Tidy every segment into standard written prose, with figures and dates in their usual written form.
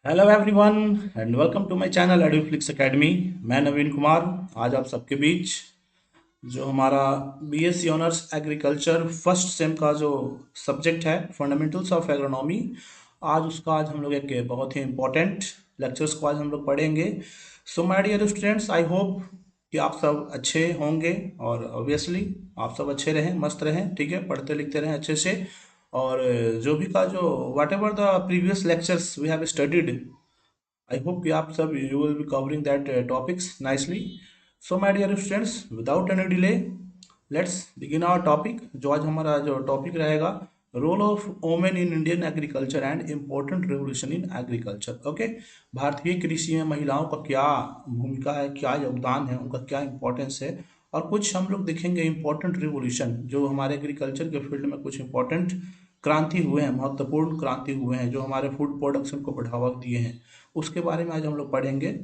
Hello everyone and welcome to my channel Eduflix academy. मैं नवीन कुमार आज आप सबके बीच जो हमारा BSc honours agriculture first sem का जो सब्जेक्ट है फंडामेंटल्स ऑफ एग्रोनॉमी, आज हम लोग एक बहुत ही इम्पोर्टेंट लेक्चर्स को आज हम लोग पढ़ेंगे। So my dear students, I hope कि आप सब अच्छे होंगे और ऑब्वियसली आप सब अच्छे रहें, मस्त रहें, ठीक है, पढ़ते लिखते रहें अच्छे से। और जो भी का जो whatever the previous lectures we have studied, I hope कि आप सब you will be covering that topics nicely. So my dear students, without any delay let's begin our topic. जो आज हमारा जो टॉपिक रहेगा, role of women in Indian agriculture and important revolution in agriculture. Okay, भारतीय कृषि में महिलाओं का क्या भूमिका है, क्या योगदान है, उनका क्या इंपॉर्टेंस है, और कुछ हम लोग देखेंगे इंपॉर्टेंट रिवोल्यूशन जो हमारे एग्रीकल्चर के फील्ड में कुछ इंपॉर्टेंट क्रांति हुए हैं, महत्वपूर्ण क्रांति हुए हैं जो हमारे फूड प्रोडक्शन को बढ़ावा दिए हैं, उसके बारे में आज हम लोग पढ़ेंगे।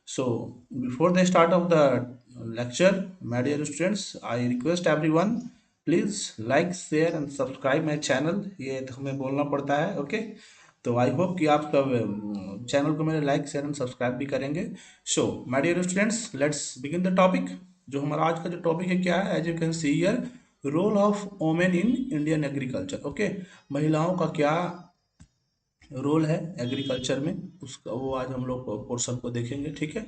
So before the start of the lecture, my dear students, I request everyone, please like share and subscribe my channel. ये तो हमें बोलना पड़ता है, ओके। तो आई होप कि आप सब चैनल को मेरे लाइक शेयर एंड सब्सक्राइब भी करेंगे। So my dear students, let's begin the topic. जो हमारा आज का जो टॉपिक है क्या है, as you can see here, role of women in Indian agriculture. Okay, महिलाओं का क्या रोल है एग्रीकल्चर में, उसका वो आज हम लोग पोर्शन को देखेंगे, ठीक है।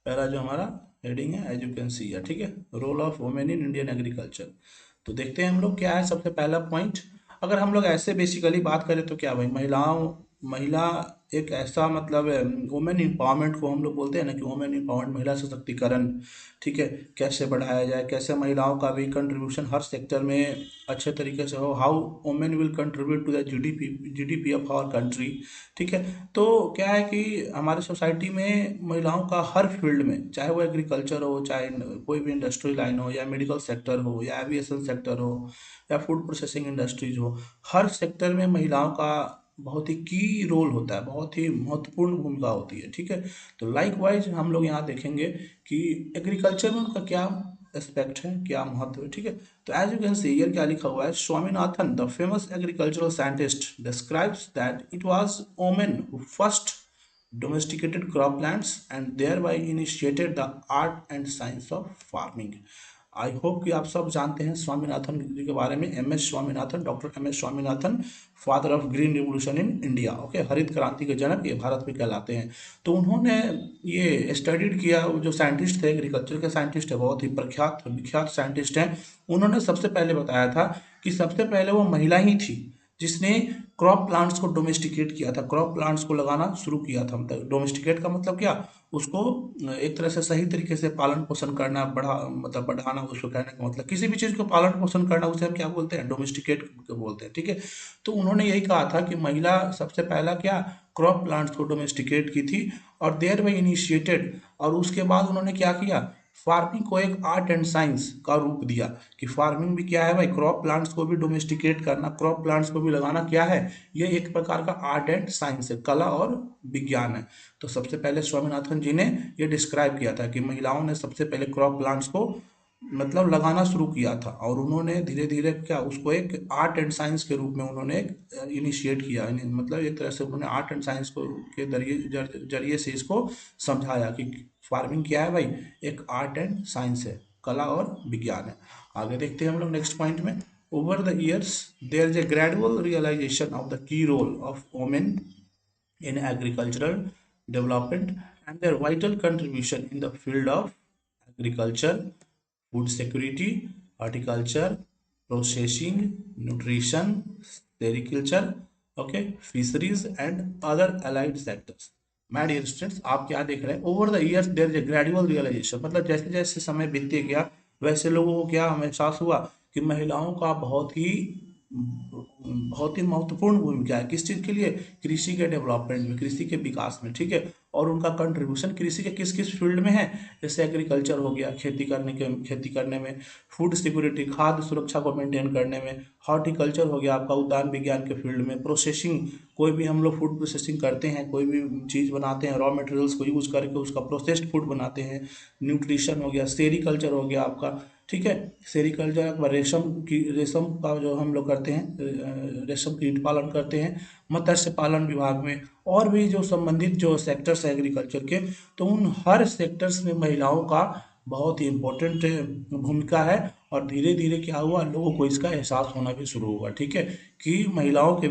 पहला जो हमारा हेडिंग है, एज यू कैन सी है, ठीक है, role of women in Indian agriculture. तो देखते हैं हम लोग क्या है सबसे पहला पॉइंट। अगर हम लोग ऐसे बेसिकली बात करें तो क्या भाई, महिला एक ऐसा मतलब वुमेन एम्पावरमेंट को हम लोग बोलते हैं ना कि वुमेन एम्पावरमेंट, महिला सशक्तिकरण, ठीक है, कैसे बढ़ाया जाए, कैसे महिलाओं का भी कंट्रीब्यूशन हर सेक्टर में अच्छे तरीके से हो, how women will contribute to the GDP of our country, ठीक है। तो क्या है कि हमारे सोसाइटी में महिलाओं का हर फील्ड में, चाहे वो एग्रीकल्चर हो, चाहे कोई भी इंडस्ट्री लाइन हो, या मेडिकल सेक्टर हो, या एविएशन सेक्टर हो, या फूड प्रोसेसिंग इंडस्ट्रीज हो, हर सेक्टर में महिलाओं का बहुत ही की रोल होता है, बहुत ही महत्वपूर्ण भूमिका होती है, ठीक है। तो लाइक वाइज हम लोग यहाँ देखेंगे कि एग्रीकल्चर में उनका क्या एस्पेक्ट है, क्या महत्व है, ठीक है। तो as you can see here क्या लिखा हुआ है, Swaminathan the famous agricultural scientist describes that it was women who first domesticated croplands and thereby initiated the art and science of farming। I hope कि आप सब जानते हैं स्वामीनाथन जी के बारे में, M S Swaminathan, doctor M S Swaminathan, father of green revolution in India. Okay, हरित क्रांति के जनक ये भारत में कहलाते हैं। तो उन्होंने ये स्टडीड किया, जो साइंटिस्ट थे, एग्रीकल्चर के साइंटिस्ट है, बहुत ही प्रख्यात विख्यात साइंटिस्ट हैं। उन्होंने सबसे पहले बताया था कि सबसे पहले वो महिला ही थी जिसने क्रॉप प्लांट्स को डोमेस्टिकेट किया था, क्रॉप प्लांट्स को लगाना शुरू किया था। मतलब डोमेस्टिकेट का मतलब क्या, उसको एक तरह से सही तरीके से पालन पोषण करना, मतलब बढ़ाना, उसको कहने का मतलब किसी भी चीज़ को पालन पोषण करना, उसे हम क्या बोलते हैं, डोमेस्टिकेट बोलते हैं, ठीक है। तो उन्होंने यही कहा था कि महिला सबसे पहला क्या, क्रॉप प्लांट्स को डोमेस्टिकेट की थी, और देयर बाई इनिशिएटेड, और उसके बाद उन्होंने क्या किया, फार्मिंग को एक आर्ट एंड साइंस का रूप दिया कि फार्मिंग भी क्या है भाई, क्रॉप प्लांट्स को भी डोमेस्टिकेट करना, क्रॉप प्लांट्स को भी लगाना क्या है, ये एक प्रकार का आर्ट एंड साइंस है, कला और विज्ञान है। तो सबसे पहले स्वामीनाथन जी ने ये डिस्क्राइब किया था कि महिलाओं ने सबसे पहले क्रॉप प्लांट्स को मतलब लगाना शुरू किया था, और उन्होंने धीरे धीरे क्या उसको एक आर्ट एंड साइंस के रूप में उन्होंने इनिशिएट किया, मतलब एक तरह से उन्होंने आर्ट एंड साइंस को के जरिए से इसको समझाया कि फार्मिंग क्या है भाई, एक आर्ट एंड साइंस है, कला और विज्ञान है। आगे देखते हैं हम लोग नेक्स्ट पॉइंट में। Over the years there is a gradual realization of the key role of women in agricultural development and their vital contribution in the field of agriculture, food security, horticulture, processing, nutrition, sericulture, okay, fisheries and other allied sectors। My dear students, आप क्या देख रहे हैं, over the years there is a gradual realization, मतलब जैसे जैसे समय बीतते गया वैसे लोगों को क्या एहसास हुआ कि महिलाओं का बहुत ही महत्वपूर्ण भूमिका है, किस चीज़ के लिए, कृषि के डेवलपमेंट में, कृषि के विकास में, ठीक है। और उनका कंट्रीब्यूशन कृषि के किस किस फील्ड में है, जैसे एग्रीकल्चर हो गया, खेती करने में, फूड सिक्योरिटी, खाद्य सुरक्षा को मेंटेन करने में, हॉर्टिकल्चर हो गया आपका उद्यान विज्ञान के फील्ड में, प्रोसेसिंग, कोई भी हम लोग फूड प्रोसेसिंग करते हैं, कोई भी चीज़ बनाते हैं, रॉ मटेरियल्स को यूज़ करके उसका प्रोसेस्ड फूड बनाते हैं, न्यूट्रिशन हो गया, सेरीकल्चर हो गया आपका, ठीक है। सेरिकल्चर रेशम का जो हम लोग करते हैं, रेशम कीट पालन करते हैं, मत्स्य पालन विभाग में, और भी जो संबंधित जो सेक्टर्स है एग्रीकल्चर के, तो उन हर सेक्टर्स में महिलाओं का बहुत ही इम्पोर्टेंट भूमिका है। और धीरे धीरे क्या हुआ, लोगों को इसका एहसास होना भी शुरू हुआ, ठीक है, कि महिलाओं के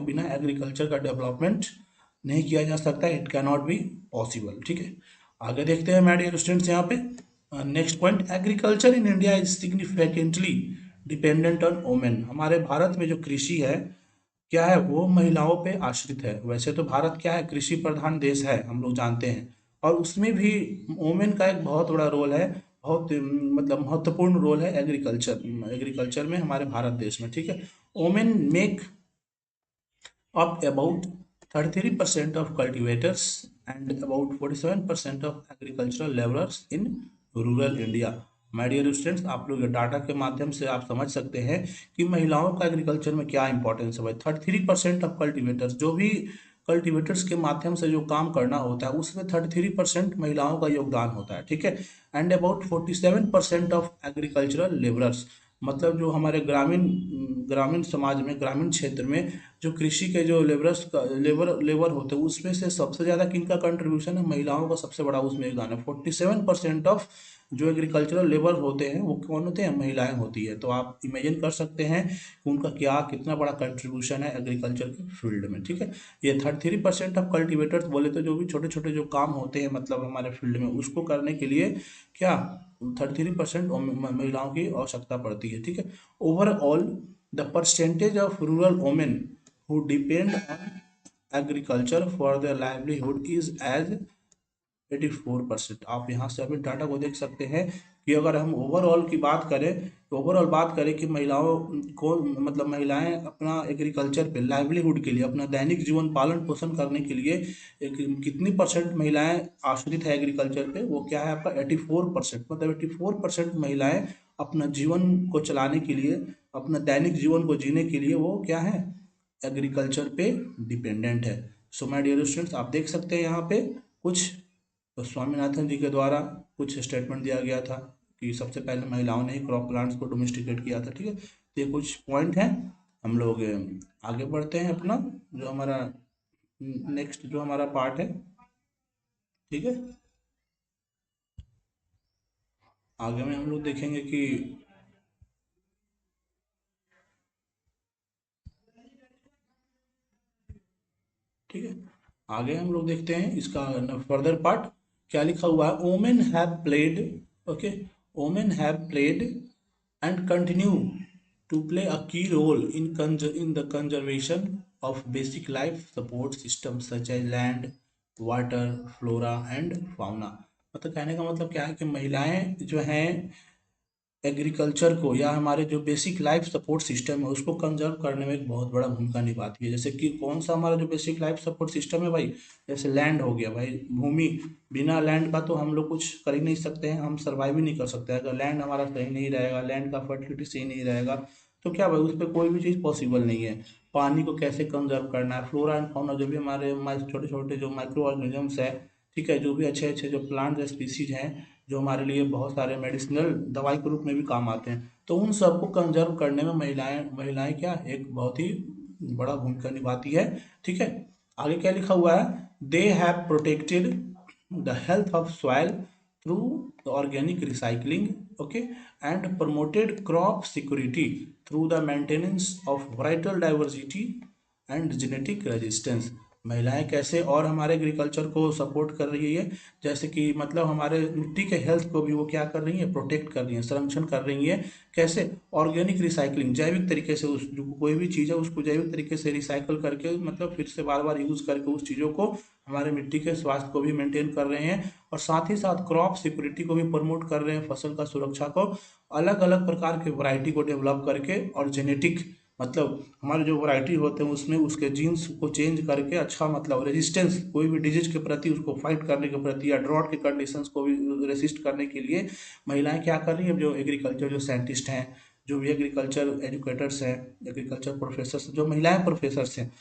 बिना एग्रीकल्चर का डेवलपमेंट नहीं किया जा सकता, it can not be possible, ठीक है। आगे देखते हैं माय डियर स्टूडेंट्स यहाँ पे next point, agriculture in India is significantly dependent on women. हमारे भारत में जो कृषि है क्या है, वो महिलाओं पे आश्रित है। वैसे तो भारत क्या है, कृषि प्रधान देश है, हम लोग जानते हैं, और उसमें भी वोमेन का एक बहुत बड़ा रोल है, बहुत मतलब महत्वपूर्ण रोल है एग्रीकल्चर में हमारे भारत देश में, ठीक है। Women make up about 33% of cultivators and about 47% of agricultural laborers in rural India. My dear students, आप लोग डाटा के माध्यम से आप समझ सकते हैं कि महिलाओं का एग्रीकल्चर में क्या इंपॉर्टेंस है। भाई 33% ऑफ कल्टीवेटर्स, जो भी कल्टीवेटर्स के माध्यम से जो काम करना होता है उसमें 33% महिलाओं का योगदान होता है, ठीक है। And about 47% of agricultural labourers, मतलब जो हमारे ग्रामीण समाज में, ग्रामीण क्षेत्र में जो कृषि के जो लेबर होते हैं उसमें से सबसे ज़्यादा किनका कंट्रीब्यूशन है, महिलाओं का सबसे बड़ा उसमें योगदान है। 47% ऑफ जो एग्रीकल्चरल लेबर होते हैं वो कौन होते हैं, महिलाएं होती है। तो आप इमेजिन कर सकते हैं कि उनका कितना बड़ा कंट्रीब्यूशन है एग्रीकल्चर के फील्ड में, ठीक है। ये 33% ऑफ कल्टिवेटर्स बोले तो जो भी छोटे छोटे जो काम होते हैं मतलब हमारे फील्ड में, उसको करने के लिए क्या 33% महिलाओं की आवश्यकता पड़ती है, ठीक है। Overall the percentage of rural women who depend on agriculture for their livelihood is as 84%। आप यहाँ से अभी डाटा को देख सकते हैं कि अगर हम ओवरऑल की बात करें तो ओवरऑल बात करें कि महिलाओं को मतलब महिलाएं अपना एग्रीकल्चर पे लाइवलीहुड के लिए, अपना दैनिक जीवन पालन पोषण करने के लिए कितनी परसेंट महिलाएं आश्रित है एग्रीकल्चर पे, वो क्या है आपका 84%। मतलब 84% महिलाएं अपना जीवन को चलाने के लिए, अपना दैनिक जीवन को जीने के लिए वो क्या है, एग्रीकल्चर पे डिपेंडेंट है। सो माय डियर स्टूडेंट्स, आप देख सकते हैं यहाँ पे कुछ स्वामीनाथन जी के द्वारा कुछ स्टेटमेंट दिया गया था कि सबसे पहले महिलाओं ने ही क्रॉप प्लांट्स को डोमेस्टिकेट किया था, ठीक है। तो ये कुछ पॉइंट हैं। हम लोग आगे बढ़ते हैं अपना जो हमारा नेक्स्ट जो हमारा पार्ट है, ठीक है। आगे में हम लोग देखेंगे कि ठीक है, आगे हम लोग देखते हैं इसका फर्दर पार्ट क्या लिखा हुआ है। Women have played, okay, women have played and continue to play a key role in the conservation of basic life support system such as land, water, flora and fauna. मतलब कहने का मतलब क्या है कि महिलाएं जो हैं एग्रीकल्चर को या हमारे जो बेसिक लाइफ सपोर्ट सिस्टम है उसको कंजर्व करने में एक बहुत बड़ा भूमिका निभाती है। जैसे कि कौन सा हमारा जो बेसिक लाइफ सपोर्ट सिस्टम है भाई, जैसे लैंड हो गया भाई, भूमि, बिना लैंड का तो हम लोग कुछ कर ही नहीं सकते हैं, हम सर्वाइव ही नहीं कर सकते। अगर लैंड हमारा सही नहीं रहेगा, लैंड का फर्टिलिटी सही नहीं रहेगा, तो क्या भाई उस पर कोई भी चीज़ पॉसिबल नहीं है। पानी को कैसे कंजर्व करना है, फ्लोरा एंड फाउना जो भी हमारे छोटे छोटे जो माइक्रो ऑर्गेनिजम्स है, ठीक है, जो भी अच्छे अच्छे जो प्लांट स्पीसीज हैं जो हमारे लिए बहुत सारे मेडिसिनल दवाई के रूप में भी काम आते हैं, तो उन सबको कंजर्व करने में महिलाएं क्या एक बहुत ही बड़ा भूमिका निभाती है, ठीक है। आगे क्या लिखा हुआ है, they have protected the health of soil through the organic recycling, okay, and promoted crop security through the maintenance of vital diversity and genetic resistance. महिलाएं कैसे और हमारे एग्रीकल्चर को सपोर्ट कर रही है, जैसे कि मतलब हमारे मिट्टी के हेल्थ को भी वो क्या कर रही है, प्रोटेक्ट कर रही है, संरक्षण कर रही है। कैसे, ऑर्गेनिक रिसाइकलिंग, जैविक तरीके से उस जो कोई भी चीज़ है उसको जैविक तरीके से रिसाइकल करके मतलब फिर से बार बार यूज़ करके उस चीज़ों को हमारे मिट्टी के स्वास्थ्य को भी मेंटेन कर रहे हैं, और साथ ही साथ क्रॉप सिक्योरिटी को भी प्रमोट कर रहे हैं, फसल का सुरक्षा को, अलग अलग प्रकार के वैरायटी को डेवलप करके, और जेनेटिक मतलब हमारे जो वैरायटी होते हैं उसमें उसके जीन्स को चेंज करके अच्छा मतलब रेजिस्टेंस, कोई भी डिजीज के प्रति उसको फाइट करने के प्रति या ड्रॉट के कंडीशंस को भी रेसिस्ट करने के लिए महिलाएं क्या कर रही हैं, जो एग्रीकल्चर जो साइंटिस्ट हैं, जो भी एग्रीकल्चर एजुकेटर्स हैं, एग्रीकल्चर प्रोफेसर जो महिलाएं प्रोफेसर्स हैं,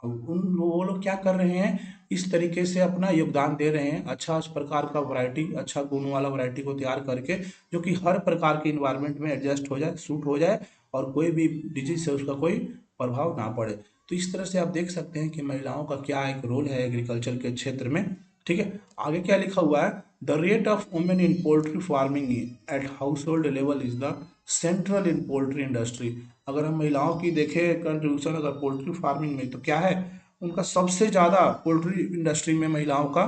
वो लोग क्या कर रहे हैं, इस तरीके से अपना योगदान दे रहे हैं, अच्छा इस प्रकार का वैरायटी, अच्छा गुण वाला वैरायटी को तैयार करके, जो कि हर प्रकार के इन्वायरमेंट में एडजस्ट हो जाए, सूट हो जाए, और कोई भी डिजीज से उसका कोई प्रभाव ना पड़े। तो इस तरह से आप देख सकते हैं कि महिलाओं का क्या एक रोल है एग्रीकल्चर के क्षेत्र में। ठीक है, आगे क्या लिखा हुआ है, the rate of women in poultry farming eight house hold level is the central in poultry industry. अगर हम महिलाओं की देखें कंट्रीब्यूशन अगर पोल्ट्री फार्मिंग में, तो क्या है, उनका सबसे ज़्यादा पोल्ट्री इंडस्ट्री में महिलाओं का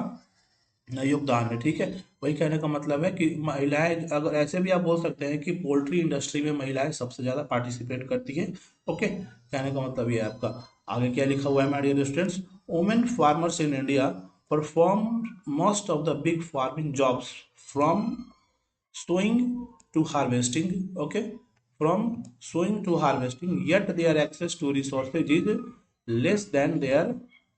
योगदान है। ठीक है, वही कहने का मतलब है कि महिलाएं, अगर ऐसे भी आप बोल सकते हैं कि पोल्ट्री इंडस्ट्री में महिलाएं सबसे ज़्यादा पार्टिसिपेट करती हैं। ओके, कहने का मतलब ये है आपका। आगे क्या लिखा हुआ है my dear students, women farmers in India perform most of the big farming jobs from sowing to harvesting. Okay, from sowing to harvesting, yet their access to resources is less than their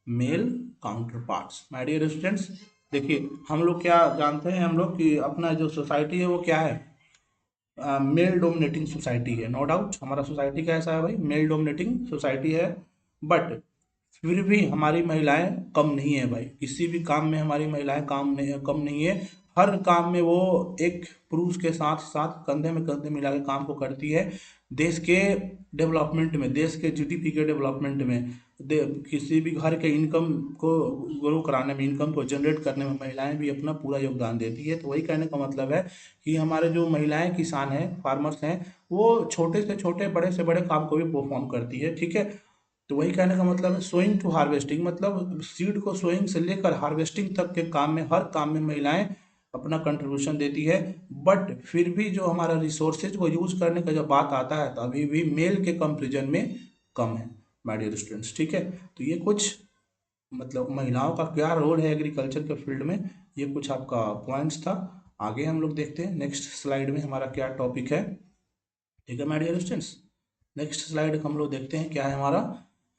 male counterparts. My dear students, देखिए हम लोग क्या जानते हैं, हम लोग कि अपना जो सोसाइटी है वो क्या है, मेल डोमिनेटिंग सोसाइटी है। नो डाउट हमारा सोसाइटी कैसा है भाई, मेल डोमिनेटिंग सोसाइटी है। बट फिर भी हमारी महिलाएं कम नहीं है भाई, किसी भी काम में हमारी महिलाएं कम नहीं है। हर काम में वो एक पुरुष के साथ साथ कंधे में कंधे मिला के काम को करती है। देश के डेवलपमेंट में, देश के जीडीपी के डेवलपमेंट में, किसी भी घर के इनकम को ग्रो कराने में, इनकम को जनरेट करने में महिलाएं भी अपना पूरा योगदान देती है। तो वही कहने का मतलब है कि हमारे जो महिलाएं किसान हैं, फार्मर्स हैं, वो छोटे से छोटे, बड़े से बड़े काम को भी परफॉर्म करती है। ठीक है, तो वही कहने का मतलब है सोइंग टू हार्वेस्टिंग, मतलब सीड को सोइंग से लेकर हार्वेस्टिंग तक के काम में, हर काम में महिलाएं अपना कंट्रीब्यूशन देती है। बट फिर भी जो हमारा रिसोर्सेज को यूज करने का जब बात आता है, तो अभी भी मेल के कंपेरिजन में कम है माय डियर स्टूडेंट्स। ठीक है, तो ये कुछ मतलब महिलाओं का क्या रोल है एग्रीकल्चर के फील्ड में, ये कुछ आपका पॉइंट्स था। आगे हम लोग देखते हैं नेक्स्ट स्लाइड में हमारा क्या टॉपिक है। ठीक है my dear students, next slide हम लोग देखते हैं क्या है हमारा।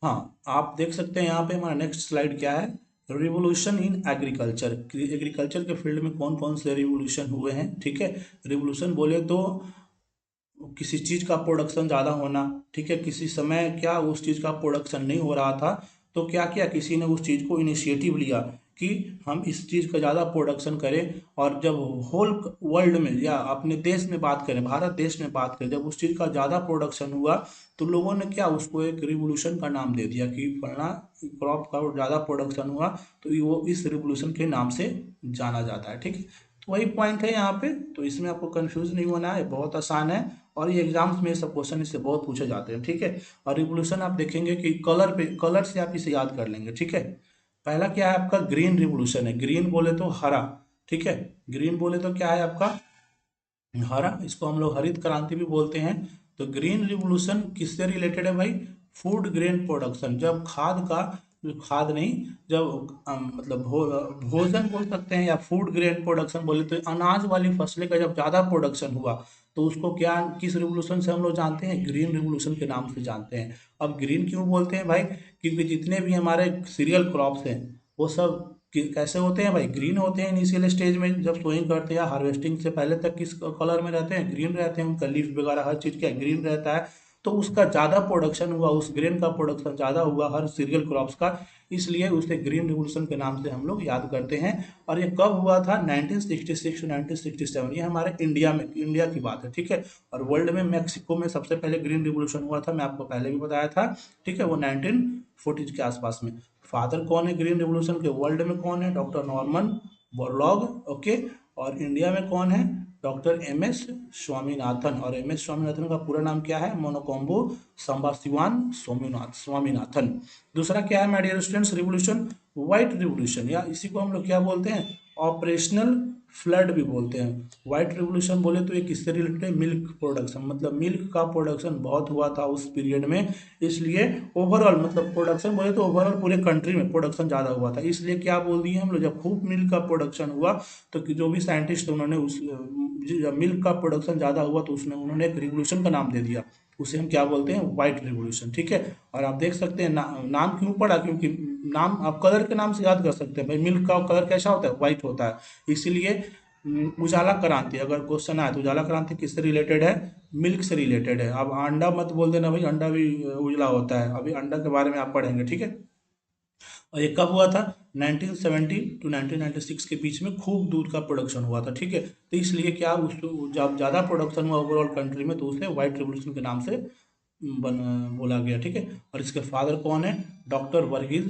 हाँ, आप देख सकते हैं यहाँ पे हमारा नेक्स्ट स्लाइड क्या है, रिवोल्यूशन इन एग्रीकल्चर। एग्रीकल्चर के फील्ड में कौन कौन से रिवोल्यूशन हुए हैं। ठीक है, रिवोल्यूशन बोले तो किसी चीज़ का प्रोडक्शन ज़्यादा होना। ठीक है, किसी समय क्या उस चीज़ का प्रोडक्शन नहीं हो रहा था, तो क्या किया, किसी ने उस चीज़ को इनिशिएटिव लिया कि हम इस चीज़ का ज़्यादा प्रोडक्शन करें। और जब होल वर्ल्ड में या अपने देश में बात करें, भारत देश में बात करें, जब उस चीज़ का ज़्यादा प्रोडक्शन हुआ, तो लोगों ने क्या, उसको एक रिवोल्यूशन का नाम दे दिया कि फलना क्रॉप का ज़्यादा प्रोडक्शन हुआ, तो वो इस रिवोल्यूशन के नाम से जाना जाता है। ठीक है, तो वही पॉइंट है यहाँ पे, तो इसमें आपको कंफ्यूज नहीं होना है, बहुत आसान है, और ये एग्जाम्स में सब क्वेश्चन इससे बहुत पूछे जाते हैं। ठीक है, और रिवोल्यूशन आप देखेंगे कि कलर पे, कलर से आप इसे याद कर लेंगे। ठीक है, पहला क्या है आपका, ग्रीन रिवोल्यूशन है। ग्रीन बोले तो हरा। ठीक है, ग्रीन बोले तो क्या है आपका, हरा, इसको हम लोग हरित क्रांति भी बोलते हैं। तो ग्रीन रिवोल्यूशन किससे रिलेटेड है भाई, फूड ग्रेन प्रोडक्शन। जब खाद का, खाद नहीं, जब मतलब भोजन बोल सकते हैं, या फूड ग्रेन प्रोडक्शन बोले तो अनाज वाली फसलें का जब ज़्यादा प्रोडक्शन हुआ, तो उसको क्या, किस रिवोल्यूशन से हम लोग जानते हैं, ग्रीन रिवोल्यूशन के नाम से जानते हैं। अब ग्रीन क्यों बोलते हैं भाई, क्योंकि जितने भी हमारे सीरियल क्रॉप्स हैं, वो सब कैसे होते हैं भाई, ग्रीन होते हैं इनिशियल स्टेज में, जब सोइंग करते हैं, हार्वेस्टिंग से पहले तक किस कलर में रहते हैं, ग्रीन रहते हैं, उनका लीफ वगैरह हर चीज़ क्या ग्रीन रहता है। तो उसका ज़्यादा प्रोडक्शन हुआ, उस ग्रेन का प्रोडक्शन ज़्यादा हुआ हर सीरियल क्रॉप्स का, इसलिए उसे ग्रीन रिवोल्यूशन के नाम से हम लोग याद करते हैं। और ये कब हुआ था, 1966 टू 1967, ये हमारे इंडिया में, इंडिया की बात है। ठीक है, और वर्ल्ड में मेक्सिको में सबसे पहले ग्रीन रिवोल्यूशन हुआ था, मैं आपको पहले भी बताया था। ठीक है, वो 1940 के आसपास में। फादर कौन है ग्रीन रिवोल्यूशन के, वर्ल्ड में कौन है, डॉक्टर नॉर्मन बोरलॉग। ओके, और इंडिया में कौन है, डॉक्टर एम एस स्वामीनाथन। और एम एस स्वामीनाथन का पूरा नाम क्या है, मोनोकोम्बो संबाशिवान स्वामीनाथन। दूसरा क्या है my dear students, revolution, white revolution, या इसी को हम लोग क्या बोलते हैं, ऑपरेशनल फ्लड भी बोलते हैं। व्हाइट रिवोल्यूशन बोले तो ये किससे रिलेटेड है, मिल्क प्रोडक्शन, मतलब मिल्क का प्रोडक्शन बहुत हुआ था उस पीरियड में, इसलिए ओवरऑल, मतलब प्रोडक्शन बोले तो ओवरऑल पूरे कंट्री में प्रोडक्शन ज़्यादा हुआ था, इसलिए क्या बोल दिए हम लोग, जब खूब मिल्क का प्रोडक्शन हुआ, तो जो भी साइंटिस्ट उन्होंने उस, जब मिल्क का प्रोडक्शन ज़्यादा हुआ, तो उसमें उन्होंने एक रिवोल्यूशन का नाम दे दिया, उसे हम क्या बोलते हैं, व्हाइट रिवोल्यूशन। ठीक है, और आप देख सकते हैं नाम क्यों पड़ा, क्योंकि नाम आप कलर के नाम से याद कर सकते हैं भाई, मिल्क का कलर कैसा होता है, व्हाइट होता है, इसीलिए उजाला क्रांति, अगर क्वेश्चन आए तो उजाला क्रांति किससे रिलेटेड है, मिल्क से रिलेटेड है। अब अंडा मत बोल देना भाई, अंडा भी उजला होता है, अभी अंडा के बारे में आप पढ़ेंगे। ठीक है, और ये कब हुआ था? 1970 टू 1996 के बीच में खूब दूध का प्रोडक्शन हुआ था, ठीक है। तो इसलिए क्या उसको जब ज़्यादा प्रोडक्शन हुआ ओवरऑल कंट्री में, तो उसे व्हाइट रिवोल्यूशन के नाम से बन बोला गया, ठीक है। और इसके फादर कौन है? डॉक्टर वर्गीज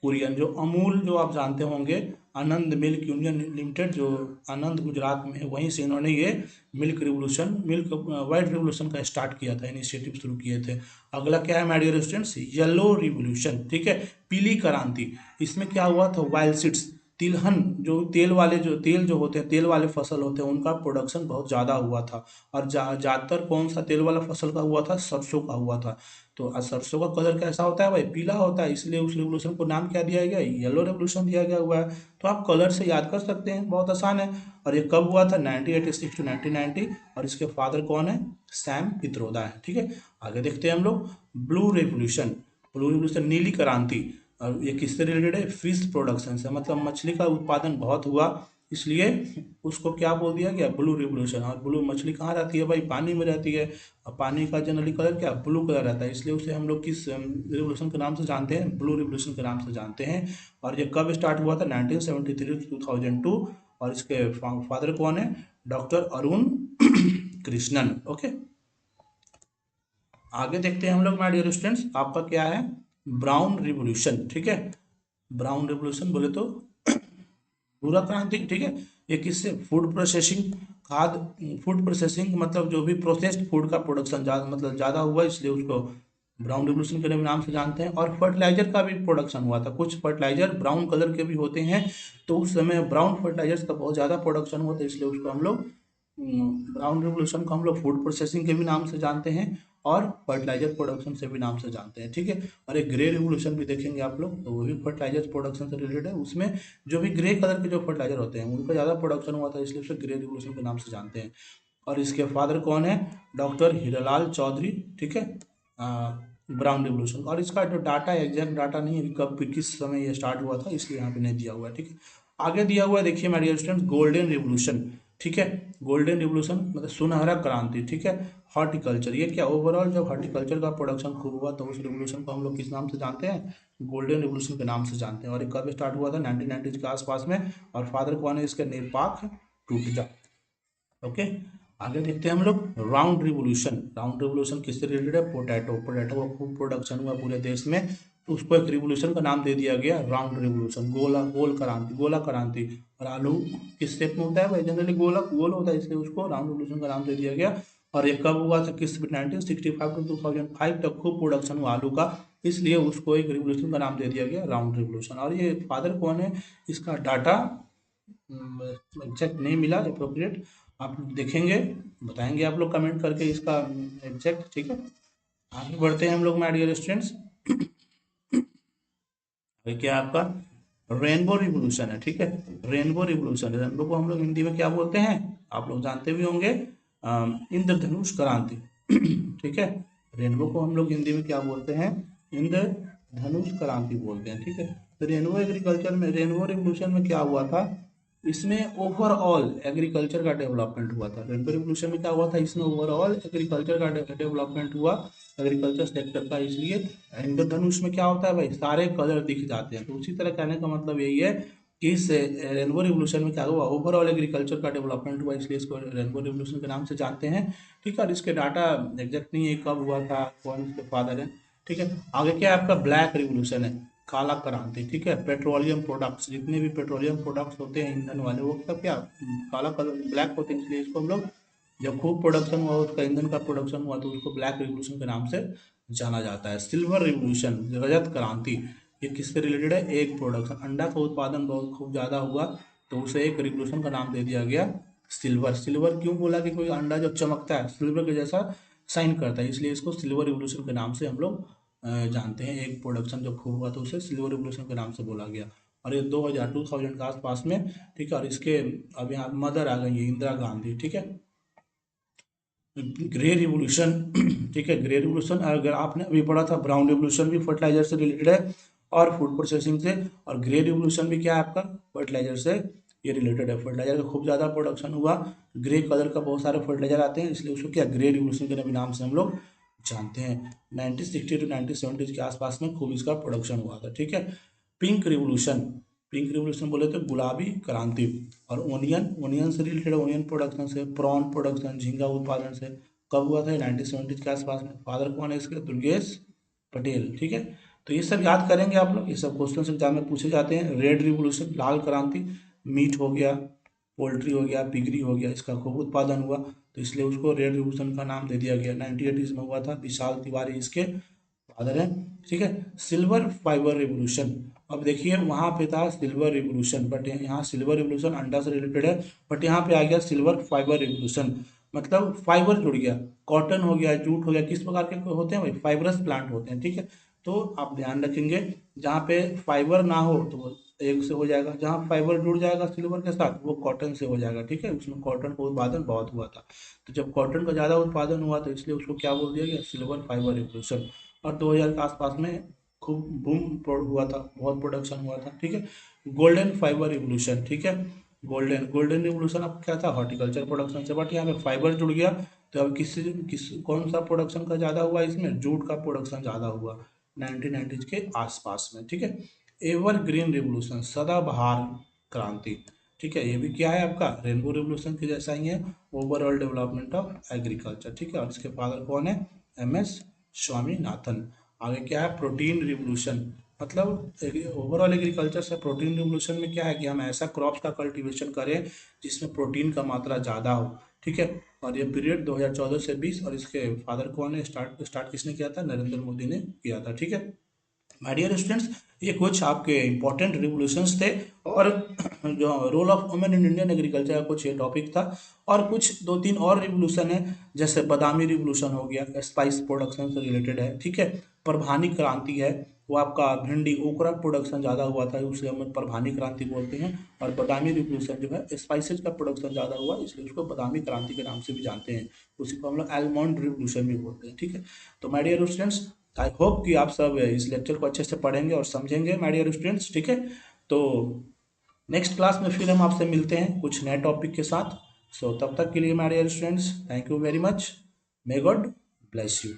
कुरियन, जो अमूल जो आप जानते होंगे, आनंद मिल्क यूनियन लिमिटेड जो आनंद गुजरात में है, वहीं से इन्होंने ये मिल्क वाइट रिवोल्यूशन का स्टार्ट किया था, इनिशिएटिव शुरू किए थे। अगला क्या है my dear students? Yellow revolution, ठीक है, पीली क्रांति। इसमें क्या हुआ था? वाइल्ड सीड्स, तिलहन, जो तेल जो होते हैं, तेल वाले फसल होते हैं, उनका प्रोडक्शन बहुत ज़्यादा हुआ था। और ज़्यादातर कौन सा तेल वाला फसल का हुआ था? सरसों का हुआ था। तो सरसों का कलर कैसा होता है भाई? पीला होता है, इसलिए उस रेवोल्यूशन को नाम क्या दिया गया? येलो रेवोल्यूशन दिया गया हुआ है। तो आप कलर से याद कर सकते हैं, बहुत आसान है। और ये कब हुआ था? 1986 टू 1990। और इसके फादर कौन है? सैम पित्रोदा है, ठीक है। आगे देखते हैं हम लोग ब्लू रेवोल्यूशन। ब्लू रेवोल्यूशन, नीली क्रांति। और ये किससे रिलेटेड है? फिश प्रोडक्शन से, मतलब मछली का उत्पादन बहुत हुआ, इसलिए उसको क्या बोल दिया गया? Blue revolution. और ब्लू मछली कहाँ रहती है भाई? पानी में रहती है। और पानी का जनरली कलर क्या? ब्लू कलर रहता है, इसलिए उसे हम लोग किस रिवोल्यूशन के नाम से जानते हैं? ब्लू रिवोल्यूशन के नाम से जानते हैं। और ये कब स्टार्ट हुआ था? 1973 टू 2002। और इसके फादर कौन है? Doctor Arun Krishnan, okay. आगे देखते हैं हम लोग माय डियर स्टूडेंट्स, आपका क्या है? ब्राउन रिवोल्यूशन, ठीक है। ब्राउन रिवोल्यूशन बोले तो भूरा क्रांति, ठीक है। ये किससे? फूड प्रोसेसिंग, फूड प्रोसेसिंग मतलब जो भी प्रोसेस्ड फूड का प्रोडक्शन मतलब ज़्यादा हुआ, इसलिए उसको ब्राउन रिवोल्यूशन के नाम से जानते हैं। और फर्टिलाइजर का भी प्रोडक्शन हुआ था, कुछ फर्टिलाइजर ब्राउन कलर के भी होते हैं, तो उस समय ब्राउन फर्टिलाइजर्स का बहुत ज़्यादा प्रोडक्शन हुआ था, इसलिए उसको हम लोग ब्राउन रिवोल्यूशन को हम लोग फूड प्रोसेसिंग के भी नाम से जानते हैं और फर्टिलाइजर प्रोडक्शन से भी नाम से जानते हैं, ठीक है। और एक ग्रे रिवोल्यूशन भी देखेंगे आप लोग, तो वो भी फर्टिलाइजर प्रोडक्शन से रिलेटेड है। उसमें जो भी ग्रे कलर के जो फर्टिलाइजर होते हैं उनका ज़्यादा प्रोडक्शन हुआ था, इसलिए उसे ग्रे रिवोल्यूशन के नाम से जानते हैं। और इसके फादर कौन है? डॉक्टर हीरालाल चौधरी, ठीक है। ब्राउन रिवोल्यूशन, और इसका जो डाटा है, एग्जैक्ट डाटा नहीं है कि कब किस समय ये स्टार्ट हुआ था, इसलिए यहाँ पे नहीं दिया हुआ है, ठीक है। आगे दिया हुआ है, देखिए my dear students, golden revolution, ठीक है। गोल्डन रिवोल्यूशन मतलब सुनहरा क्रांति, ठीक है। हॉर्टिकल्चर, ये क्या ओवरऑल जब हॉर्टिकल्चर का प्रोडक्शन खूब हुआ तो उस रिवोल्यूशन को हम लोग किस नाम से जानते हैं? गोल्डन रिवोल्यूशन के नाम से जानते हैं। और ये कब स्टार्ट हुआ था? 1990 के आसपास में। और फादर कौन है इसके? निरपाख टूटजा, ओके। आगे देखते हैं हम लोग राउंड रिवोल्यूशन। राउंड रिवोल्यूशन किससे रिलेटेड है? पोटैटो, पोटैटो का खूब प्रोडक्शन हुआ पूरे देश में, तो उसको एक रिवोल्यूशन का नाम दे दिया गया राउंड रिवोल्यूशन, गोल क्रांति, गोला क्रांति। और आलू किस शेप में होता है भाई? जनरली गोला गोल होता है, इसलिए उसको राउंड रिवोल्यूशन का नाम दे दिया गया। और ये कब हुआ था? किस 1965 टू 2005 तक खूब प्रोडक्शन हुआ आलू का, इसलिए उसको एक रिवोल्यूशन का नाम दे दिया गया राउंड रिवोल्यूशन। और ये फादर कौन है? इसका डाटा एग्जैक्ट नहीं मिला, अप्रोप्रिएट आप देखेंगे, बताएंगे आप लोग कमेंट करके इसका एग्जैक्ट, ठीक है। आगे बढ़ते हैं हम लोग माय डियर स्टूडेंट्स। ये क्या आपका? रेनबो रिवोल्यूशन है, ठीक है। रेनबो रिवोल्यूशन, रेनबो को हम लोग हिंदी में क्या बोलते हैं? आप लोग जानते भी होंगे, इंद्रधनुष क्रांति ठीक है। रेनबो को हम लोग हिंदी में क्या बोलते हैं? इंद्रधनुष क्रांति बोलते हैं, ठीक है। तो रेनबो एग्रीकल्चर में, रेनबो रिवोल्यूशन में क्या हुआ था? इसमें ओवरऑल एग्रीकल्चर का डेवलपमेंट हुआ था। रेनबो रिवोल्यूशन में क्या हुआ था? इसमें ओवरऑल एग्रीकल्चर का डेवलपमेंट हुआ, एग्रीकल्चर सेक्टर का, इसलिए इंद्रधनुष में क्या होता है भाई? सारे कलर दिख जाते हैं। तो उसी तरह कहने का मतलब यही है कि इस रेनबो रिवोल्यूशन में क्या हुआ? ओवरऑल एग्रीकल्चर का डेवलपमेंट हुआ, इसलिए इसको रेनबो रिवोल्यूशन के नाम से जानते हैं, ठीक है। और इसके डाटा एग्जैक्ट नहीं है कब हुआ था, कौन इसके फादर है, ठीक है। आगे क्या है आपका? ब्लैक रिवोल्यूशन है, काला क्रांति, ठीक है। पेट्रोलियम प्रोडक्ट्स, जितने भी पेट्रोलियम प्रोडक्ट्स होते हैं ईंधन वाले, वो सब क्या काला कलर ब्लैक होते हैं, इसलिए इसको हम लोग, जब खूब प्रोडक्शन हुआ उसका, ईंधन का प्रोडक्शन हुआ, तो उसको ब्लैक रिवोल्यूशन के नाम से जाना जाता है। सिल्वर रिवोल्यूशन, रजत क्रांति, ये किससे रिलेटेड है? एग प्रोडक्शन, अंडा का उत्पादन बहुत खूब ज़्यादा हुआ, तो उसे एक रिवोल्यूशन का नाम दे दिया गया सिल्वर। सिल्वर क्यों बोला? कि कोई अंडा जब चमकता है सिल्वर के जैसा साइन करता है, इसलिए इसको सिल्वर रिवोल्यूशन के नाम से हम लोग जानते हैं। एक प्रोडक्शन जब खूब हुआ तो उसे सिल्वर रिवोल्यूशन के नाम से बोला गया। और ये 2000 के आसपास में, ठीक है। और इसके अब यहाँ मदर आ गई है इंदिरा गांधी, ठीक है। ग्रे रिवोल्यूशन ठीक है, ग्रे रिवोल्यूशन अगर आपने अभी पढ़ा था, ब्राउन रिवोल्यूशन भी फर्टिलाइजर से रिलेटेड है और फूड प्रोसेसिंग से, और ग्रे रिवोल्यूशन भी क्या है आपका? फर्टिलाइजर से ये रिलेटेड है। फर्टिलाइजर का खूब ज़्यादा प्रोडक्शन हुआ, ग्रे कलर का बहुत सारे फर्टिलाइजर आते हैं, इसलिए उसको क्या ग्रे रिवोल्यूशन के नाम से हम लोग जानते हैं। 1960 टू 1970 के आसपास में खूब इसका प्रोडक्शन हुआ था, ठीक है। पिंक रिवोल्यूशन, पिंक रिवोल्यूशन बोले तो गुलाबी क्रांति। और ओनियन, ओनियन से रिलेटेड, ओनियन प्रोडक्शन से, प्रॉन प्रोडक्शन, झींगा उत्पादन से कब हुआ था? 1970 के आसपास में। फादर कौन है इसके? दुर्गेश पटेल। ठीक है, तो ये सब याद करेंगे आप लोग, ये सब क्वेश्चन एग्जाम में पूछे जाते हैं। रेड रिवोल्यूशन, लाल क्रांति, मीट हो गया, पोल्ट्री हो गया, पिगरी हो गया, इसका खूब उत्पादन हुआ तो इसलिए उसको रेड रिवोल्यूशन का नाम दे दिया गया। 1980s में हुआ था, विशाल तिवारी इसके फादर है। ठीक है, सिल्वर फाइबर रिवोल्यूशन, अब देखिए वहां पे था सिल्वर रिवोल्यूशन, बट यहाँ सिल्वर रिवोल्यूशन अंडा से रिलेटेड है, बट यहाँ पे आ गया सिल्वर फाइबर रिवोल्यूशन, मतलब फाइबर जुड़ गया, कॉटन हो गया, जूट हो गया, किस प्रकार के होते हैं भाई? फाइबरस प्लांट होते हैं। ठीक है, तो आप ध्यान रखेंगे जहाँ पे फाइबर ना हो तो वो एक से हो जाएगा, जहाँ फाइबर जुड़ जाएगा सिल्वर के साथ वो कॉटन से हो जाएगा। ठीक है, उसमें कॉटन का उत्पादन बहुत हुआ था, तो जब कॉटन का ज़्यादा उत्पादन हुआ तो इसलिए उसको क्या बोल दिया गया? Silver fibre revolution. और 2000 के आसपास में खूब बूम हुआ था, बहुत प्रोडक्शन हुआ था। ठीक है, गोल्डन फाइबर रिवोल्यूशन। ठीक है, गोल्डन गोल्डन रिवोल्यूशन अब क्या था? हॉर्टिकल्चर प्रोडक्शन से, बट यहाँ पे फाइबर जुड़ गया तो अब किस कौन सा प्रोडक्शन का ज़्यादा हुआ? इसमें जूट का प्रोडक्शन ज़्यादा हुआ 1990s के आसपास में। ठीक है, एवर ग्रीन रिवोल्यूशन, सदाबहार क्रांति। ठीक है, ये भी क्या है आपका? रेनबो रिवोल्यूशन के जैसा ही है, ओवरऑल डेवलपमेंट ऑफ एग्रीकल्चर। ठीक है, और इसके फादर कौन है? MS स्वामीनाथन। आगे क्या है? प्रोटीन रिवोल्यूशन, मतलब ओवरऑल एग्रीकल्चर से प्रोटीन रिवोल्यूशन में क्या है कि हम ऐसा क्रॉप्स का कल्टीवेशन करें जिसमें प्रोटीन का मात्रा ज़्यादा हो। ठीक है, और ये पीरियड 2014 से 20, और इसके फादर कौन है? स्टार्ट स्टार्ट किसने किया था? नरेंद्र मोदी ने किया था। ठीक है माय डियर स्टूडेंट्स, ये कुछ आपके इंपॉर्टेंट रिवोल्यूशंस थे, और जो role of women in Indian agriculture का कुछ ये टॉपिक था। और कुछ दो तीन और रिवोल्यूशन है, जैसे बादामी रिवोल्यूशन हो गया, स्पाइस प्रोडक्शन से रिलेटेड है। ठीक है, परभानी क्रांति है, वो आपका भिंडी ओकरा प्रोडक्शन ज़्यादा हुआ था, उसे हम परभानी क्रांति बोलते हैं। और बादामी रिवोल्यूशन जो है स्पाइसेज का प्रोडक्शन ज़्यादा हुआ, इसलिए उसको बादामी क्रांति के नाम से भी जानते हैं। उसी को हम लोग आलमंड रिवोल्यूशन भी बोलते हैं। ठीक है, तो my dear students, I hope कि आप सब इस लेक्चर को अच्छे से पढ़ेंगे और समझेंगे माय डियर स्टूडेंट्स। ठीक है, तो नेक्स्ट क्लास में फिर हम आपसे मिलते हैं कुछ नए टॉपिक के साथ। सो तब तक के लिए my dear students, thank you very much, may God bless you.